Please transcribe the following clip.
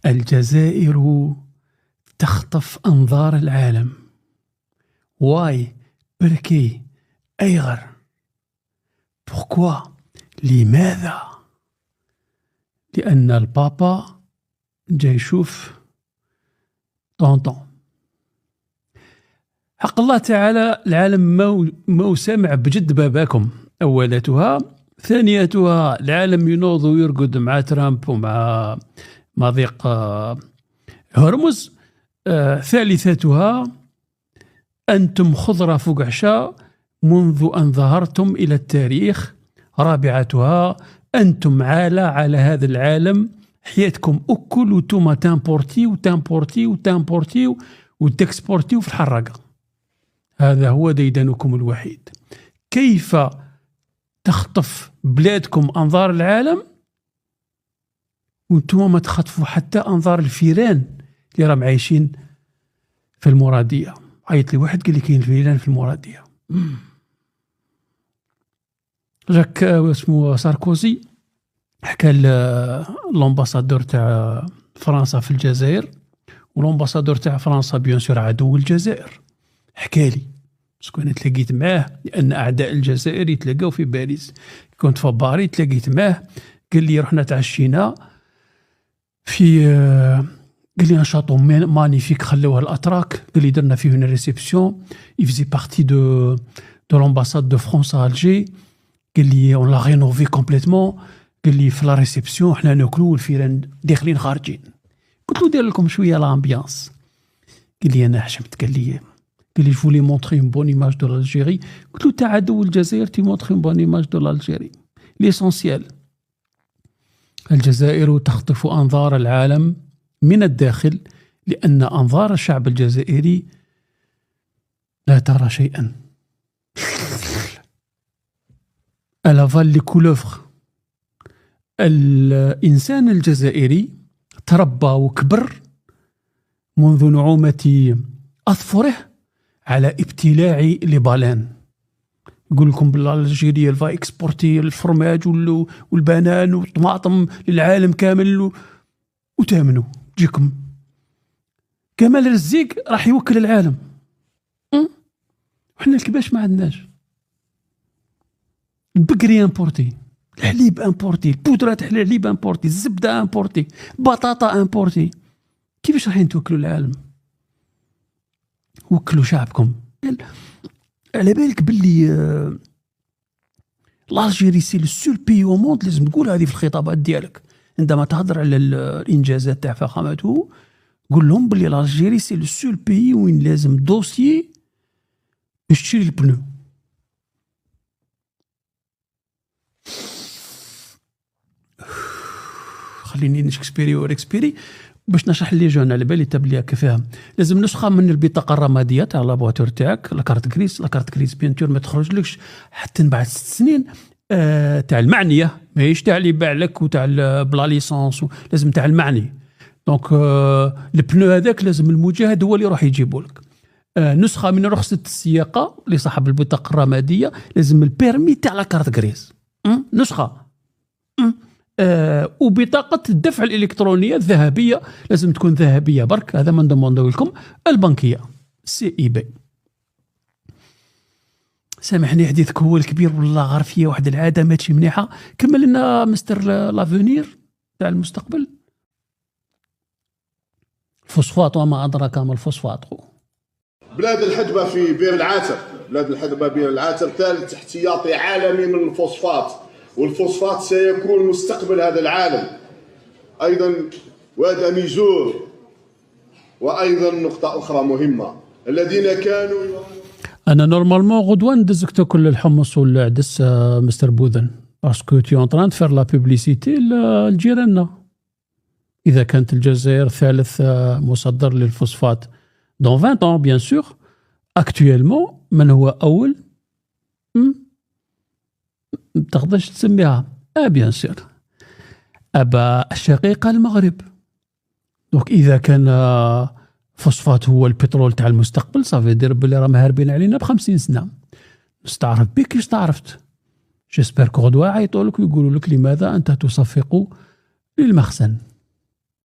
الجزائر تخطف أنظار العالم. واي بركي أيغر بوركوا لماذا؟ لأن البابا جاي يشوف طونطون. حق الله تعالى العالم ما سامع بجد باباكم أولاتها. ثانيتها العالم ينوض ويرقد مع ترامب ومع مضيق هرمز. ثالثتها أنتم خضرة فوق عشاء منذ أن ظهرتم إلى التاريخ. رابعتها أنتم عالة على هذا العالم، حياتكم أكل وتوما تامبورتي وتكسبورتي في الحراقة. هذا هو ديدنكم الوحيد. كيف تخطف بلادكم أنظار العالم وانتم ما تخطفوا حتى أنظار الفيران اللي راهم عايشين في المرادية؟ عيط لي واحد قال لي كاين فيران في المرادية. جاك اسمه ساركوزي حكى للامباسادور تاع فرنسا في الجزائر، والامباسادور تاع فرنسا بيان سور عدو الجزائر. حكى لي باسكو انا تلاقيت معاه، لان اعداء الجزائر يتلاقاو في باريس. كنت في باري تلاقيت معاه، قال لي رحنا تعشينا في قال لي ان شاطو مانيفيك خلوها الاتراك. قال لي درنا فيه اون ريسبسيون يفزي بارتي دو لامباساد دو فرنسا الجي. قال لي اون لا رينوفي كومبليتمون. قال لي في لا ريسبسيون حنا ناكلو والفيران داخلين خارجين. قلت له دير لكم شويه لامبيانس. قال لي انا حشمت. قال لي je voulais montrer une bonne image de l'Algérie. قلت له تاع عدو الجزائر tu montres une bonne image de l'Algérie. l'essentiel الجزائر تخطف أنظار العالم من الداخل، لأن أنظار الشعب الجزائري لا ترى شيئا. elle avale les couleuvres. الإنسان الجزائري تربى وكبر منذ نعومة أظفره على ابتلاع لبالان. يقول لكم بالالجيريا الفا اكسبورتي الفرماج والبنان والطماطم للعالم كامل وتامنوا تجيكم كمال الرزيق راح يوكل العالم. وحنا الكباش ما عندناش. البقري امبورتي، الحليب امبورتي، البودره تاع الحليب امبورتي، الزبده امبورتي، بطاطا امبورتي. كيفاش راح يتوكلوا العالم؟ وكلوا شعبكم. على بالك باللي الجيري سي لو سول بي او موند. لازم تقول هذه في الخطابات ديالك عندما تهضر على الانجازات تاع فخامته. قول لهم باللي الجيري سي لو سول بي وين لازم دوسيي باش تشري البنو. خليني نشكسبيري وريكسبيري باش نشرح لي جون على بالي تبليا كيفاه. لازم نسخه من البطاقه الرماديه تاع لابواتور تاعك، لاكارت كريس. لاكارت كريس بيانتور ما تخرجلكش حتى من بعد 6 سنين تاع المعنيه، ماهيش تاع اللي باع لك وتاع بلا ليسونس. لازم تاع المعني. دونك البنو هذاك لازم المجاهد هو اللي يروح يجيبه لك. نسخه من رخصه السياقه لصاحب البطاقه الرماديه لازم البيرمي تاع لاكارت كريس. نسخه وبطاقة الدفع الإلكترونية الذهبية لازم تكون ذهبية برك. هذا ما ندموندو لكم. البنكية سي اي بي. سامحني حديثك هو الكبير والله غير فيا واحد العادة ماشي مليحة. كمل لنا مستر لافونير تاع المستقبل. الفوسفات وما أدراك ما الفوسفات. بلاد الحدبة في بير العاتر. بلاد الحدبة بير العاتر ثالث احتياطي عالمي من الفوسفات، والفوسفات سيكون مستقبل هذا العالم أيضا. وهذا ميزور. وأيضا نقطة أخرى مهمة، الذين كانوا أنا نورمالمون غدوة ندزك تاكل الحمص والعدس مستر بوذن باسكو تي اون تران تفير لا بوبليسيتي لجيراننا. إذا كانت الجزائر ثالث مصدر للفوسفات دون 20 ans بيان سور، اكتويلمون من هو أول؟ تقدرش تسميها بيان سور أبا الشقيقة المغرب. دونك إذا كان فوسفات هو البترول تاع المستقبل صافي دير بلي راهم هاربين علينا ب50 سنة. نستعرف بك كي استعرفت. جيسبر كو غدوة يعيطولك ويقولوا لك لماذا أنت تصفق للمخزن.